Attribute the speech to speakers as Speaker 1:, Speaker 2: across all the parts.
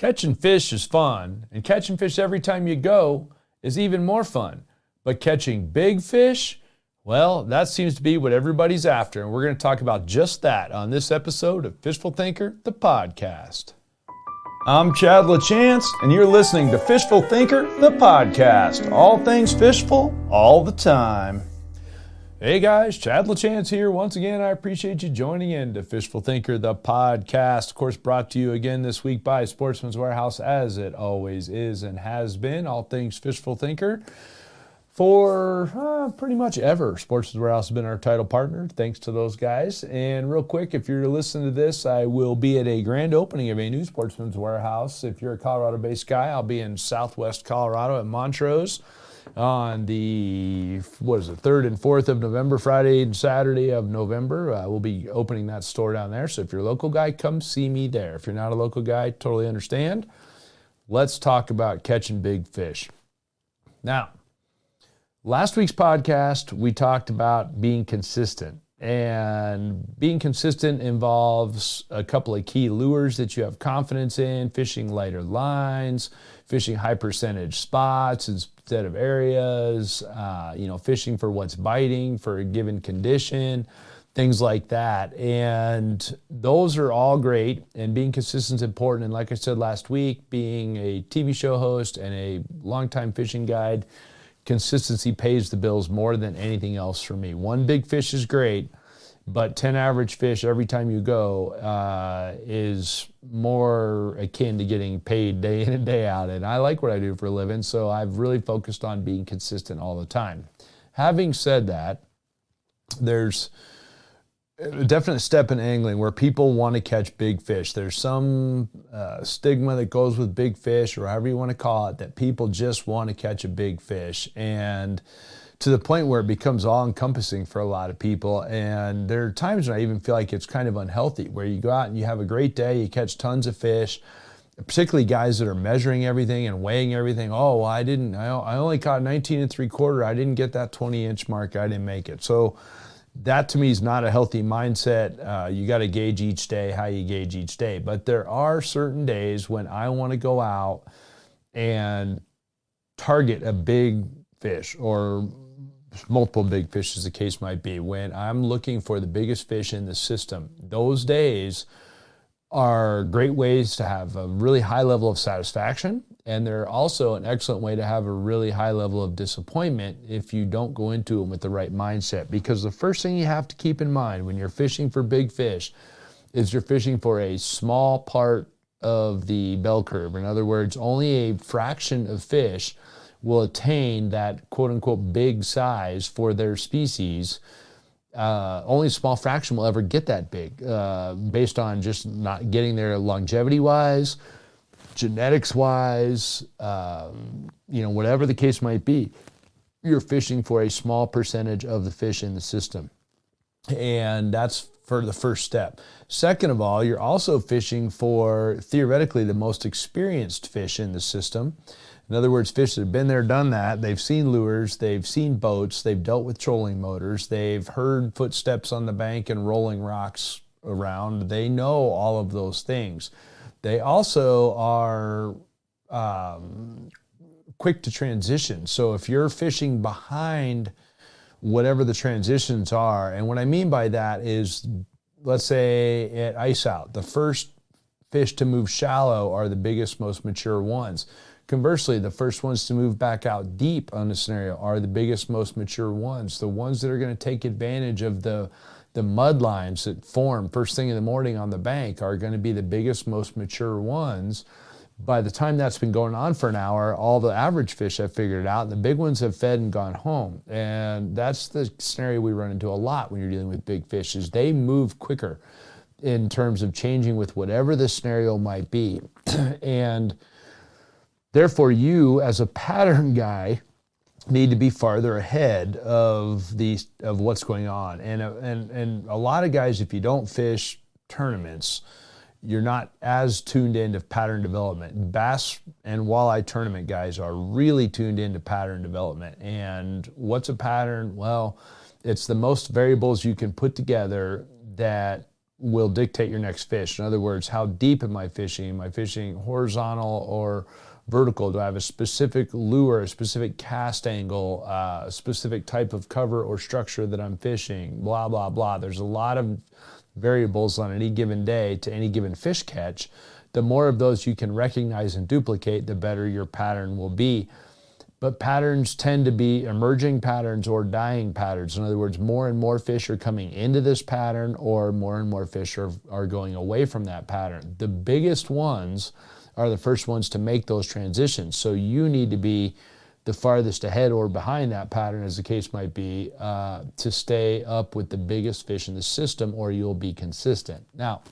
Speaker 1: Catching fish is fun, and catching fish every time you go is even more fun. But catching big fish, well, that seems to be what everybody's after, and we're going to talk about just that on this episode of Fishful Thinker, the podcast. I'm Chad LaChance, and you're listening to Fishful Thinker, the podcast. All things fishful, all the time. Hey guys, Chad LaChance here. Once again, I appreciate you joining in to Fishful Thinker, the podcast. Of course, brought to you again this week by Sportsman's Warehouse, as it always is and has been. All things Fishful Thinker for pretty much ever. Sportsman's Warehouse has been our title partner. Thanks to those guys. And real quick, if you're listening to this, I will be at a grand opening of a new Sportsman's Warehouse. If you're a Colorado-based guy, I'll be in Southwest Colorado at Montrose on the, 3rd and 4th of November, Friday and Saturday of November. We'll be opening that store down there. So if you're a local guy, come see me there. If you're not a local guy, totally understand. Let's talk about catching big fish. Now, last week's podcast, we talked about being consistent. And being consistent involves a couple of key lures that you have confidence in, fishing lighter lines, fishing high percentage spots instead of areas, fishing for what's biting for a given condition, things like that. And those are all great, and being consistent is important. And like I said last week, being a TV show host and a longtime fishing guide, consistency pays the bills more than anything else for me. One big fish is great, but 10 average fish every time you go is more akin to getting paid day in and day out. And I like what I do for a living, so I've really focused on being consistent all the time. Having said that, there's a definite step in angling where people want to catch big fish. There's some stigma that goes with big fish, or however you want to call it, that people just want to catch a big fish, and to the point where it becomes all-encompassing for a lot of people. And there are times when I even feel like it's kind of unhealthy, where you go out and you have a great day, you catch tons of fish, particularly guys that are measuring everything and weighing everything. Oh, well, I only caught 19 3/4. I didn't get that 20-inch mark. I didn't make it. So that to me is not a healthy mindset. You got to gauge each day how you gauge each day. But there are certain days when I want to go out and target a big fish, or multiple big fish as the case might be. When I'm looking for the biggest fish in the system, those days are great ways to have a really high level of satisfaction, and they're also an excellent way to have a really high level of disappointment if you don't go into them with the right mindset. Because the first thing you have to keep in mind when you're fishing for big fish is you're fishing for a small part of the bell curve. In other words, only a fraction of fish will attain that quote-unquote big size for their species. Only a small fraction will ever get that big, based on just not getting there longevity-wise, genetics-wise, whatever the case might be. You're fishing for a small percentage of the fish in the system. And that's for the first step. Second of all, you're also fishing for, theoretically, the most experienced fish in the system. In other words, fish that have been there, done that. They've seen lures, they've seen boats, they've dealt with trolling motors, they've heard footsteps on the bank and rolling rocks around. They know all of those things. They also are quick to transition. So if you're fishing behind whatever the transitions are, and what I mean by that is, let's say at ice out, the first fish to move shallow are the biggest, most mature ones. Conversely, the first ones to move back out deep on the scenario are the biggest, most mature ones. The ones that are going to take advantage of the mud lines that form first thing in the morning on the bank are going to be the biggest, most mature ones. By the time that's been going on for an hour, all the average fish have figured it out, and the big ones have fed and gone home. And that's the scenario we run into a lot when you're dealing with big fish, is they move quicker in terms of changing with whatever the scenario might be. And therefore, you as a pattern guy need to be farther ahead of what's going on. And a lot of guys, if you don't fish tournaments, you're not as tuned into pattern development. Bass and walleye tournament guys are really tuned into pattern development. And what's a pattern? Well, it's the most variables you can put together that will dictate your next fish. In other words, how deep am I fishing? Am I fishing horizontal or vertical? Do I have a specific lure, a specific cast angle, a specific type of cover or structure that I'm fishing? Blah, blah, blah. There's a lot of variables on any given day to any given fish catch. The more of those you can recognize and duplicate, the better your pattern will be. But patterns tend to be emerging patterns or dying patterns. In other words, more and more fish are coming into this pattern, or more and more fish are going away from that pattern. The biggest ones are the first ones to make those transitions. So you need to be the farthest ahead or behind that pattern, as the case might be, to stay up with the biggest fish in the system, or you'll be consistent. Now,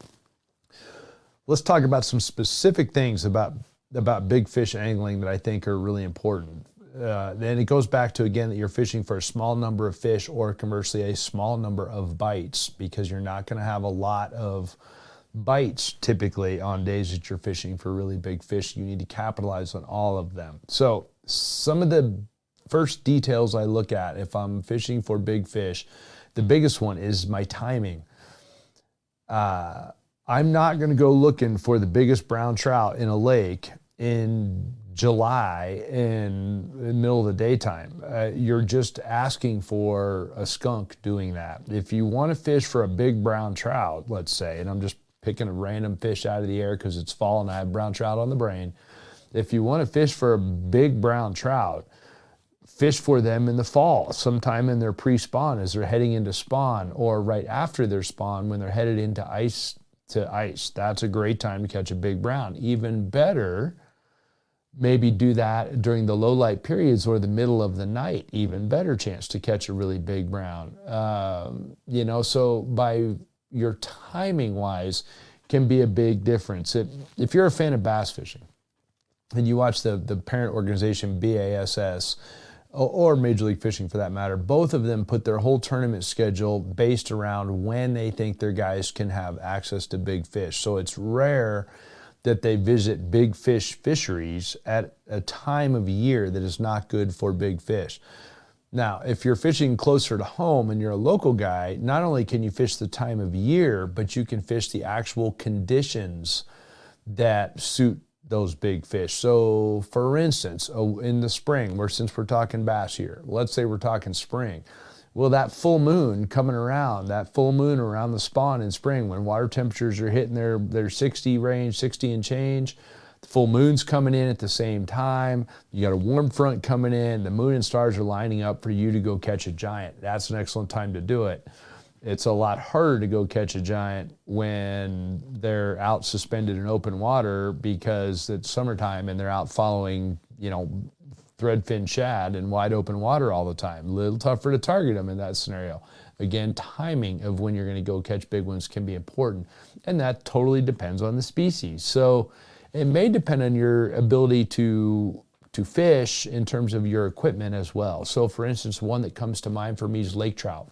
Speaker 1: let's talk about some specific things about big fish angling that I think are really important. Then it goes back to, again, that you're fishing for a small number of fish, or conversely a small number of bites, because you're not going to have a lot of bites typically on days that you're fishing for really big fish. You need to capitalize on all of them. So some of the first details I look at if I'm fishing for big fish, the biggest one is my timing. I'm not going to go looking for the biggest brown trout in a lake in July in the middle of the daytime. You're just asking for a skunk doing that. If you want to fish for a big brown trout, let's say, and I'm just picking a random fish out of the air because it's fall and I have brown trout on the brain. If you want to fish for a big brown trout, fish for them in the fall, sometime in their pre-spawn as they're heading into spawn, or right after their spawn when they're headed into ice to ice. That's a great time to catch a big brown. Even better, maybe do that during the low light periods or the middle of the night. Even better chance to catch a really big brown. So by your timing wise can be a big difference. If you're a fan of bass fishing and you watch the parent organization BASS, or Major League Fishing for that matter, both of them put their whole tournament schedule based around when they think their guys can have access to big fish. So it's rare that they visit big fish fisheries at a time of year that is not good for big fish. Now, if you're fishing closer to home and you're a local guy, not only can you fish the time of year, but you can fish the actual conditions that suit those big fish. So for instance, in the spring, since we're talking bass here, let's say we're talking spring. Well, that full moon coming around, that full moon around the spawn in spring, when water temperatures are hitting their 60 range, 60 and change, the full moon's coming in at the same time. You got a warm front coming in. The moon and stars are lining up for you to go catch a giant. That's an excellent time to do it. It's a lot harder to go catch a giant when they're out suspended in open water because it's summertime and they're out following, threadfin shad in wide open water all the time. A little tougher to target them in that scenario. Again, timing of when you're going to go catch big ones can be important, and that totally depends on the species. So it may depend on your ability to fish in terms of your equipment as well. So for instance, one that comes to mind for me is lake trout.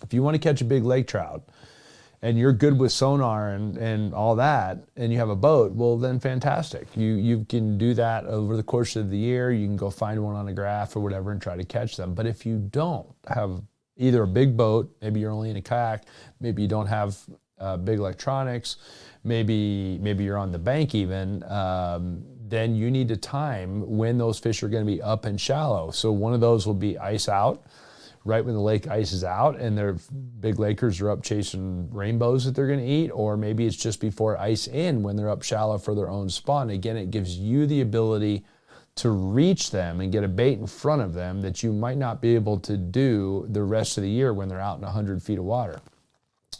Speaker 1: If you want to catch a big lake trout and you're good with sonar and all that, and you have a boat, well then fantastic. You can do that over the course of the year. You can go find one on a graph or whatever and try to catch them. But if you don't have either a big boat, maybe you're only in a kayak, maybe you don't have big electronics, maybe you're on the bank even, then you need to time when those fish are going to be up and shallow. So one of those will be ice out, right when the lake ice is out and their big lakers are up chasing rainbows that they're going to eat, or maybe it's just before ice in when they're up shallow for their own spawn. Again, it gives you the ability to reach them and get a bait in front of them that you might not be able to do the rest of the year when they're out in 100 feet of water.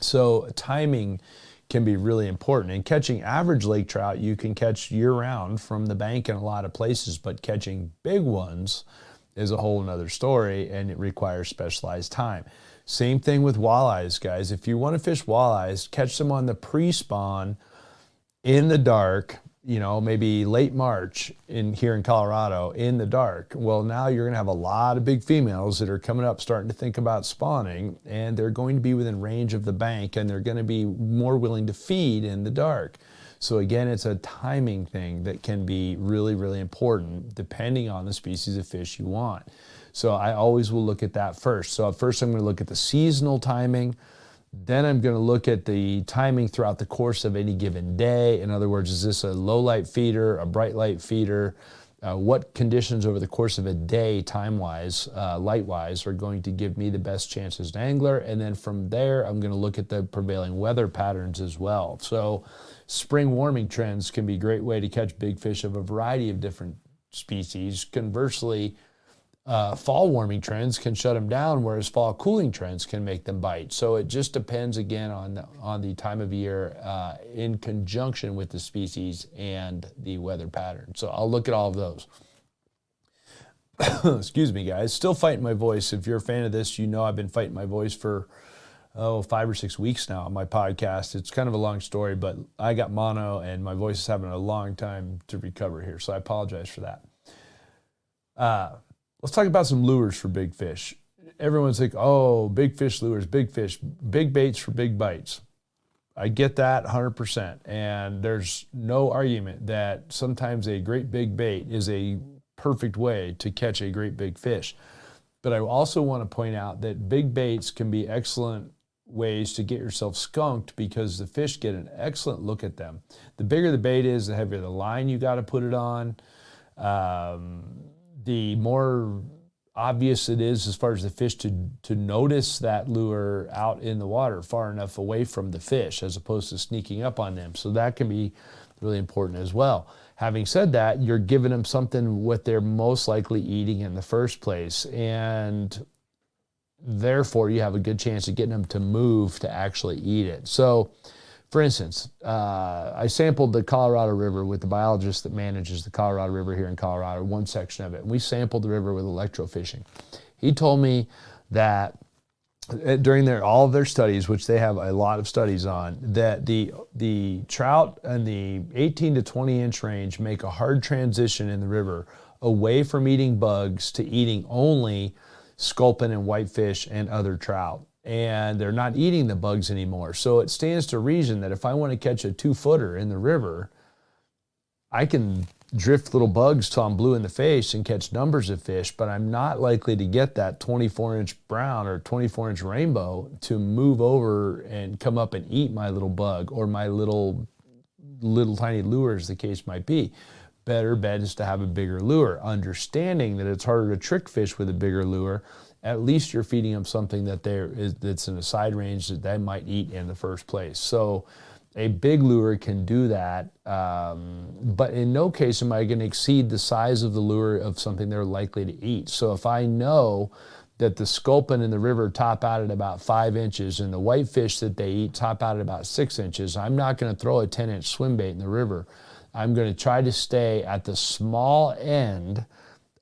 Speaker 1: So timing can be really important. And catching average lake trout, you can catch year-round from the bank in a lot of places, but catching big ones is a whole nother story, and it requires specialized time. Same thing with walleyes, guys. If you want to fish walleyes, catch them on the pre-spawn in the dark, maybe late March here in Colorado in the dark. Well, now you're going to have a lot of big females that are coming up starting to think about spawning, and they're going to be within range of the bank, and they're going to be more willing to feed in the dark. So again, it's a timing thing that can be really, really important depending on the species of fish you want. So I always will look at that first. So first I'm going to look at the seasonal timing, Then I'm going to look at the timing throughout the course of any given day. In other words, is this a low light feeder, a bright light feeder? What conditions over the course of a day, time-wise, light-wise, are going to give me the best chance as an angler? And then from there, I'm going to look at the prevailing weather patterns as well. So spring warming trends can be a great way to catch big fish of a variety of different species. Conversely, fall warming trends can shut them down, whereas fall cooling trends can make them bite. So it just depends, again, on the time of year in conjunction with the species and the weather pattern. So I'll look at all of those. Excuse me, guys. Still fighting my voice. If you're a fan of this, you know I've been fighting my voice for 5 or 6 weeks now on my podcast. It's kind of a long story, but I got mono and my voice is having a long time to recover here, so I apologize for that. Let's talk about some lures for big fish. Everyone's like, oh, big fish lures, big fish, big baits for big bites. I get that 100%. And there's no argument that sometimes a great big bait is a perfect way to catch a great big fish. But I also want to point out that big baits can be excellent ways to get yourself skunked because the fish get an excellent look at them. The bigger the bait is, the heavier the line you got to put it on. The more obvious it is as far as the fish to notice that lure out in the water far enough away from the fish as opposed to sneaking up on them. So that can be really important as well. Having said that, you're giving them something what they're most likely eating in the first place, and therefore you have a good chance of getting them to move to actually eat it. So for instance, I sampled the Colorado River with the biologist that manages the Colorado River here in Colorado, one section of it. And we sampled the river with electrofishing. He told me that during all of their studies, which they have a lot of studies on, that the trout in the 18 to 20 inch range make a hard transition in the river away from eating bugs to eating only sculpin and whitefish and other trout. And they're not eating the bugs anymore. So it stands to reason that if I want to catch a 2-footer in the river, I can drift little bugs till I'm blue in the face and catch numbers of fish, but I'm not likely to get that 24-inch brown or 24-inch rainbow to move over and come up and eat my little bug or my little tiny lure, as the case might be. Better bet is to have a bigger lure, understanding that it's harder to trick fish with a bigger lure. At least you're feeding them something that's in a side range that they might eat in the first place. So a big lure can do that, but in no case am I going to exceed the size of the lure of something they're likely to eat. So if I know that the sculpin in the river top out at about 5 inches and the whitefish that they eat top out at about 6 inches, I'm not going to throw a 10-inch swim bait in the river. I'm going to try to stay at the small end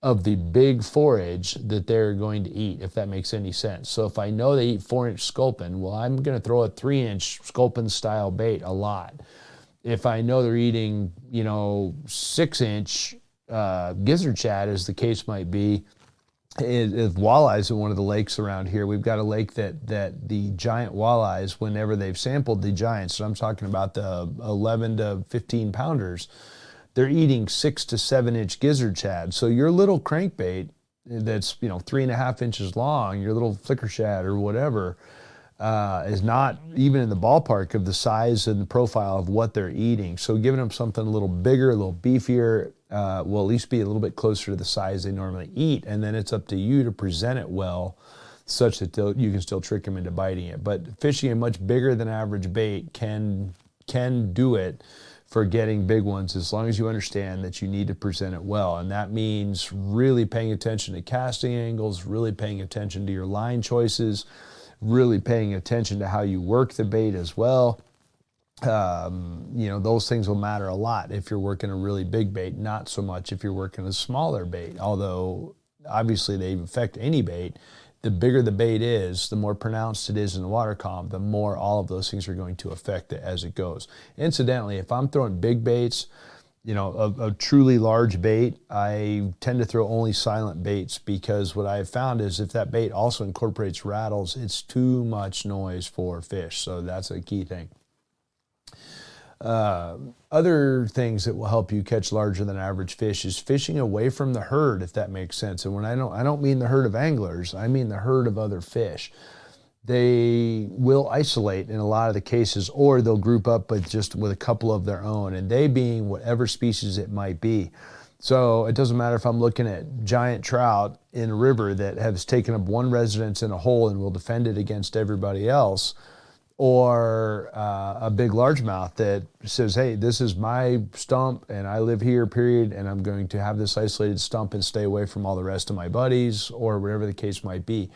Speaker 1: of the big forage that they're going to eat, if that makes any sense. So if I know they eat 4-inch sculpin, well, I'm going to throw a 3-inch sculpin style bait a lot. If I know they're eating, 6-inch gizzard shad, as the case might be, if walleyes in one of the lakes around here, we've got a lake that the giant walleyes, whenever they've sampled the giants, so I'm talking about the 11 to 15 pounders, they're eating 6 to 7-inch gizzard shad. So your little crankbait that's 3.5 inches long, your little flicker shad or whatever, is not even in the ballpark of the size and the profile of what they're eating. So giving them something a little bigger, a little beefier, will at least be a little bit closer to the size they normally eat. And then it's up to you to present it well, such that you can still trick them into biting it. But fishing a much bigger than average bait can do it for getting big ones, as long as you understand that you need to present it well. And that means really paying attention to casting angles, really paying attention to your line choices, really paying attention to how you work the bait as well. Those things will matter a lot if you're working a really big bait, not so much if you're working a smaller bait, although obviously they affect any bait. The bigger the bait is, the more pronounced it is in the water column, the more all of those things are going to affect it as it goes. Incidentally, if I'm throwing big baits, a truly large bait, I tend to throw only silent baits, because what I've found is if that bait also incorporates rattles, it's too much noise for fish. So that's a key thing. Other things that will help you catch larger than average fish is fishing away from the herd, if that makes sense. And when I don't mean the herd of anglers, I mean the herd of other fish. they will isolate in a lot of the cases, or they'll group up with a couple of their own, and they being whatever species it might be. So it doesn't matter if I'm looking at giant trout in a river that has taken up one residence in a hole and will defend it against everybody else, or a big largemouth that says, hey, this is my stump and I live here, period, and I'm going to have this isolated stump and stay away from all the rest of my buddies, or whatever the case might be.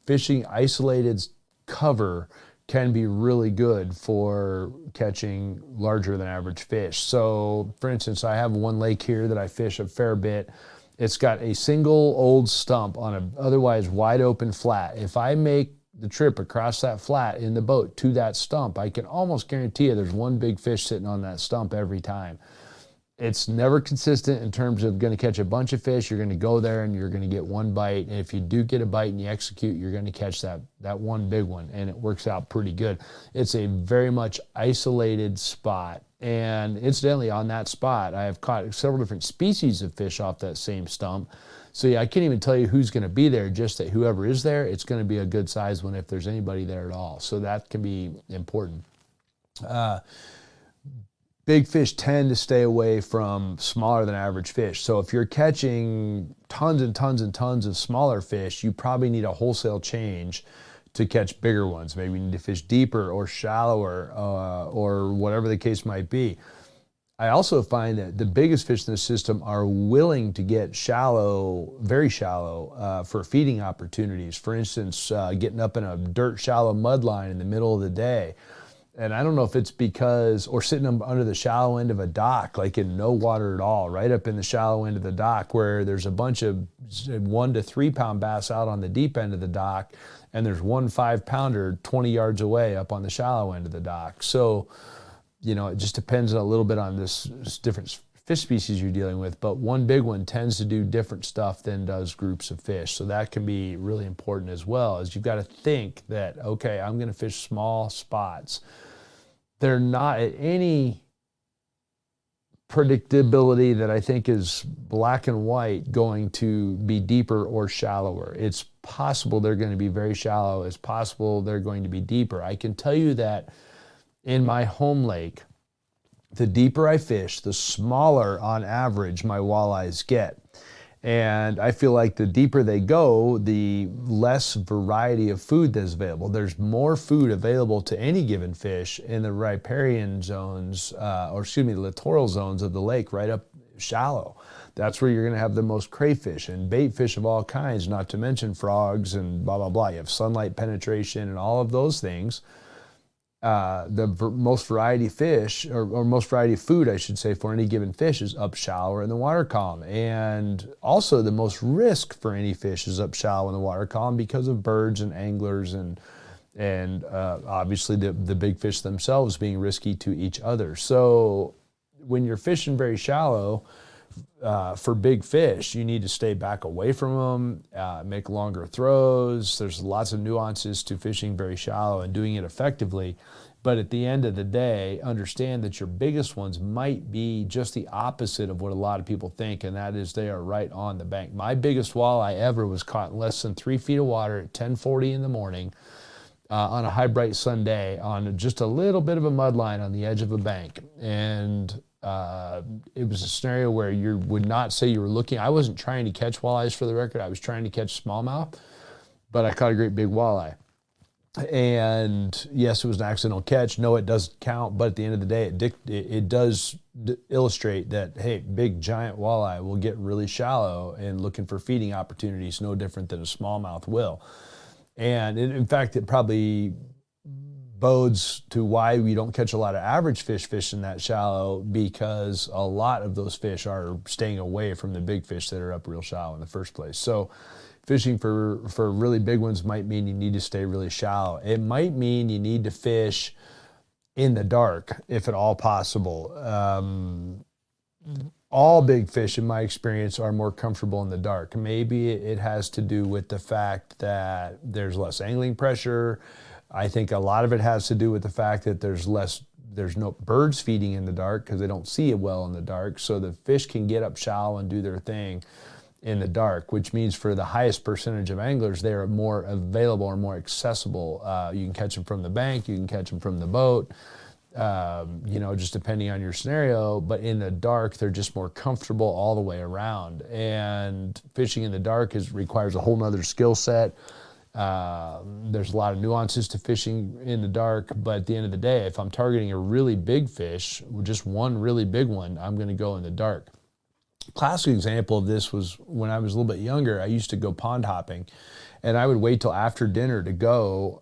Speaker 1: Fishing isolated cover can be really good for catching larger than average fish. So, for instance, I have one lake here that I fish a fair bit. It's got a single old stump on an otherwise wide open flat. If I make the trip across that flat in the boat to that stump, I can almost guarantee you there's one big fish sitting on that stump every time. It's never consistent in terms of going to catch a bunch of fish. You're going to go there and you're going to get one bite. And if you do get a bite and you execute, you're going to catch that one big one. And it works out pretty good. It's a very much isolated spot. And incidentally, on that spot, I have caught several different species of fish off that same stump. So yeah, I can't even tell you who's going to be there, just that whoever is there, it's going to be a good size one if there's anybody there at all. So that can be important. Big fish tend to stay away from smaller than average fish. So if you're catching tons and tons and tons of smaller fish, you probably need a wholesale change to catch bigger ones. Maybe you need to fish deeper or shallower, or whatever the case might be. I also find that the biggest fish in the system are willing to get shallow, very shallow, for feeding opportunities. For instance, getting up in a dirt shallow mud line in the middle of the day. And I don't know if it's because, or sitting under the shallow end of a dock, like in no water at all, right up in the shallow end of the dock where there's a bunch of 1 to 3 pound bass out on the deep end of the dock, and there's one 5-pounder 20 yards away up on the shallow end of the dock. So, you know, it just depends a little bit on this different fish species you're dealing with, but one big one tends to do different stuff than does groups of fish. So that can be really important as well, as you've got to think that, okay, I'm going to fish small spots. They're not at any predictability that I think is black and white going to be deeper or shallower. It's possible they're going to be very shallow. It's possible they're going to be deeper. I can tell you that in my home lake, the deeper I fish, the smaller on average my walleyes get. And I feel like the deeper they go, the less variety of food that's available. There's more food available to any given fish in the riparian zones, the littoral zones of the lake, right up shallow. That's where you're going to have the most crayfish and bait fish of all kinds, not to mention frogs and blah, blah, blah. You have sunlight penetration and all of those things. The most variety fish, or most variety of food, I should say, for any given fish is up shallower in the water column. And also the most risk for any fish is up shallow in the water column because of birds and anglers and obviously the big fish themselves being risky to each other. So when you're fishing very shallow, for big fish, you need to stay back away from them, make longer throws. There's lots of nuances to fishing very shallow and doing it effectively. But at the end of the day, understand that your biggest ones might be just the opposite of what a lot of people think, and that is they are right on the bank. My biggest walleye ever was caught in less than 3 feet of water at 10:40 in the morning on a high bright sun day on just a little bit of a mud line on the edge of a bank. And it was a scenario where you would not say you were looking. I wasn't trying to catch walleyes, for the record. I was trying to catch smallmouth, but I caught a great big walleye. And yes, it was an accidental catch. No, it doesn't count. But at the end of the day, it does illustrate that, hey, big giant walleye will get really shallow and looking for feeding opportunities, no different than a smallmouth will. And in fact, it probably bodes to why we don't catch a lot of average fish fishing that shallow, because a lot of those fish are staying away from the big fish that are up real shallow in the first place. So fishing for really big ones might mean you need to stay really shallow. It might mean you need to fish in the dark, if at all possible. All big fish, in my experience, are more comfortable in the dark. Maybe it has to do with the fact that there's less angling pressure. I think a lot of it has to do with the fact that there's no birds feeding in the dark because they don't see it well in the dark. So the fish can get up shallow and do their thing. in the dark, which means for the highest percentage of anglers, they are more available or more accessible. You can catch them from the bank, you can catch them from the boat, just depending on your scenario. But in the dark, they're just more comfortable all the way around. And fishing in the dark requires a whole nother skill set. There's a lot of nuances to fishing in the dark, but at the end of the day, if I'm targeting a really big fish, just one really big one, I'm going to go in the dark. Classic example of this was when I was a little bit younger. I used to go pond hopping, and I would wait till after dinner to go,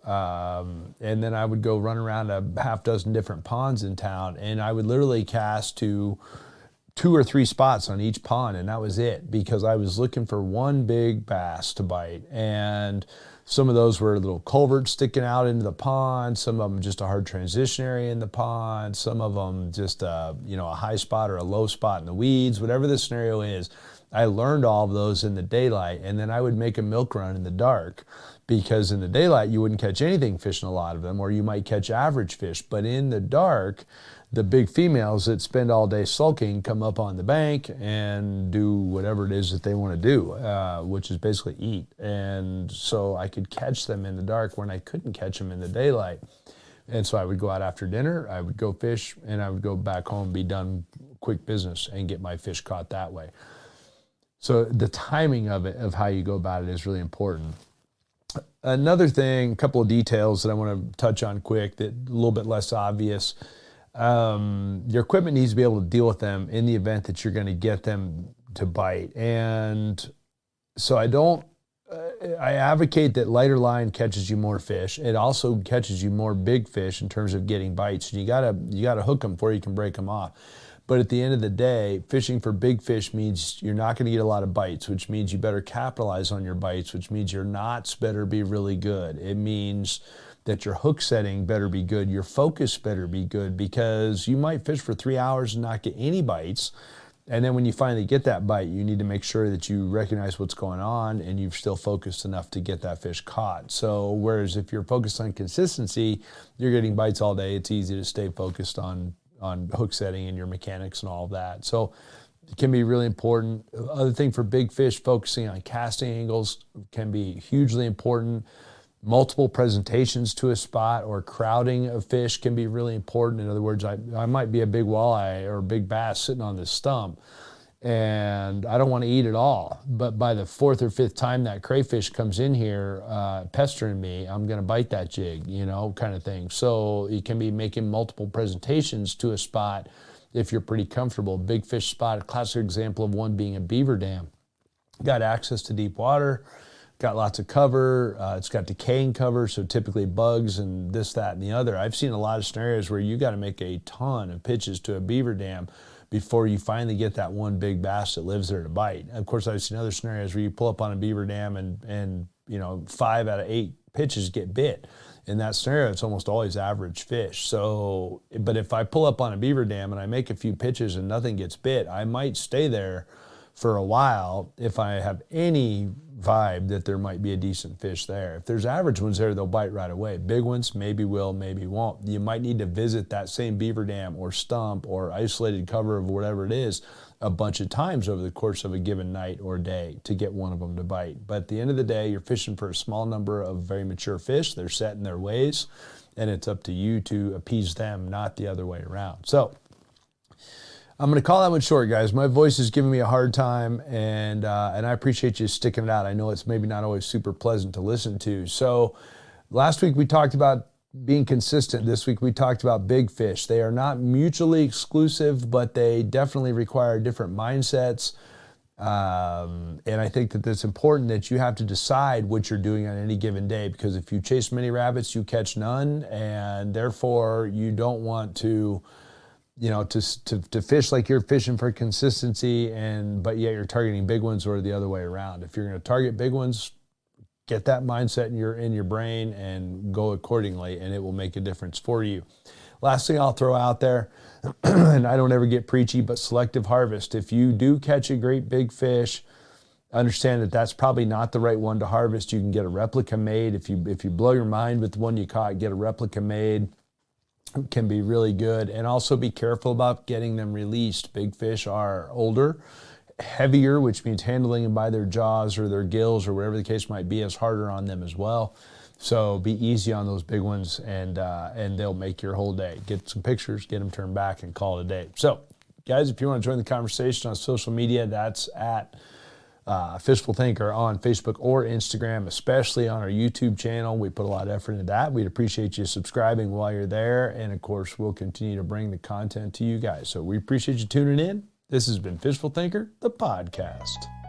Speaker 1: and then I would go run around a half dozen different ponds in town, and I would literally cast to 2 or 3 spots on each pond, and that was it, because I was looking for one big bass to bite. And some of those were little culverts sticking out into the pond, some of them just a hard transition area in the pond, some of them just a high spot or a low spot in the weeds, whatever the scenario is. I learned all of those in the daylight, and then I would make a milk run in the dark, because in the daylight you wouldn't catch anything fishing a lot of them, or you might catch average fish. But in the dark, the big females that spend all day sulking come up on the bank and do whatever it is that they want to do, which is basically eat. And so I could catch them in the dark when I couldn't catch them in the daylight. And so I would go out after dinner, I would go fish, and I would go back home, be done, quick business, and get my fish caught that way. So the timing of it, of how you go about it, is really important. Another thing, a couple of details that I want to touch on quick, that a little bit less obvious. Your equipment needs to be able to deal with them in the event that you're going to get them to bite. And so I advocate that lighter line catches you more fish. It also catches you more big fish in terms of getting bites. And you gotta hook them before you can break them off. But at the end of the day, fishing for big fish means you're not going to get a lot of bites, which means you better capitalize on your bites, which means your knots better be really good. It means that your hook setting better be good, your focus better be good, because you might fish for 3 hours and not get any bites. And then when you finally get that bite, you need to make sure that you recognize what's going on and you've still focused enough to get that fish caught. So whereas if you're focused on consistency, you're getting bites all day, it's easy to stay focused on hook setting and your mechanics and all of that. So it can be really important. Other thing for big fish, focusing on casting angles can be hugely important. Multiple presentations to a spot or crowding of fish can be really important. In other words, I might be a big walleye or a big bass sitting on this stump, and I don't want to eat it all. But by the 4th or 5th time that crayfish comes in here pestering me, I'm going to bite that jig, kind of thing. So you can be making multiple presentations to a spot if you're pretty comfortable. Big fish spot, a classic example of one being a beaver dam. Got access to deep water, got lots of cover, it's got decaying cover, so typically bugs and this, that, and the other. I've seen a lot of scenarios where you got to make a ton of pitches to a beaver dam before you finally get that one big bass that lives there to bite. Of course, I've seen other scenarios where you pull up on a beaver dam and 5 out of 8 pitches get bit. In that scenario, it's almost always average fish. So, but if I pull up on a beaver dam and I make a few pitches and nothing gets bit, I might stay there for a while if I have any vibe that there might be a decent fish there. If there's average ones there, they'll bite right away. Big ones, maybe will, maybe won't. You might need to visit that same beaver dam or stump or isolated cover of whatever it is a bunch of times over the course of a given night or day to get one of them to bite. But at the end of the day, you're fishing for a small number of very mature fish. They're set in their ways, and it's up to you to appease them, not the other way around. So I'm going to call that one short, guys. My voice is giving me a hard time, and I appreciate you sticking it out. I know it's maybe not always super pleasant to listen to. So last week we talked about being consistent. This week we talked about big fish. They are not mutually exclusive, but they definitely require different mindsets. And I think that it's important that you have to decide what you're doing on any given day, because if you chase many rabbits, you catch none, and therefore you don't want to fish like you're fishing for consistency, but yet you're targeting big ones, or the other way around. If you're going to target big ones, get that mindset in your brain and go accordingly, and it will make a difference for you. Last thing I'll throw out there, and I don't ever get preachy, but selective harvest. If you do catch a great big fish, understand that that's probably not the right one to harvest. You can get a replica made. If you blow your mind with the one you caught, get a replica made. It can be really good. And also be careful about getting them released. Big fish are older, heavier, which means handling them by their jaws or their gills or whatever the case might be is harder on them as well. So be easy on those big ones, and they'll make your whole day. Get some pictures, get them turned back, and call it a day. So, guys, if you want to join the conversation on social media, that's at Fistful Thinker on Facebook or Instagram, especially on our YouTube channel. We put a lot of effort into that. We'd appreciate you subscribing while you're there, and of course, we'll continue to bring the content to you guys. So we appreciate you tuning in. This has been Fistful Thinker, the podcast.